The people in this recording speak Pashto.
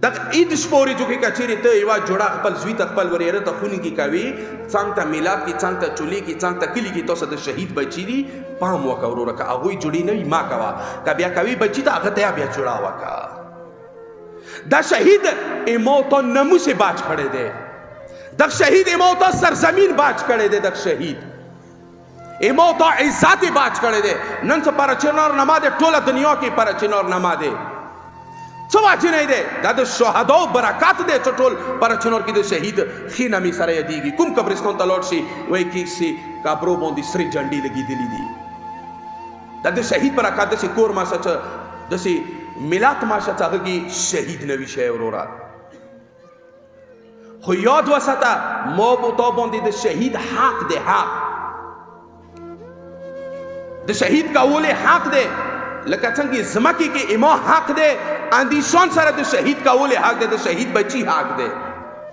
دغه عید شپورې جو کې کچېرې ته یوه جوړه خپل زوی ته خپل ورېره ته خونې کې کوي څنګ ته میلاد کې څنګ ته چولې کې څنګ ته کلي کې تاسو د شهید بچي دي پام وکړه وروره که هغوی جوړې نه وي ما کوه که بیا کوي بچي ته هغه ته بیا جوړه وکړه دا شهید امو ته ناموس باج کړی دی دغ شهید امو ته سرزمین باج کړی دی دغ شهید امو ته عزت باج کړی دی نن څه پرچنور نما دی ټوله دنیا کې پرچنور نما دی څه واجب نه دی دا د شهداو برکات دی چې ټول پرچنور کې د شهید ښې نامې سره یادېږي کوم قبرستان ته لاړ شي وایي کېږي قبرو باندې سرې جنډې لګېدلې دي دا د شهید برکات داسې کور ماشه چې داسې ملت ماشه چې هغه کې شهید نه وي شی وروره خو یاد وساته ما په تا باندې د شهید حق دی حق د شهید کول حق دی لکه څنګه زمکه کې اما حق دی اندیشان سره د شهید کول حق دی د شهید بچی حق دی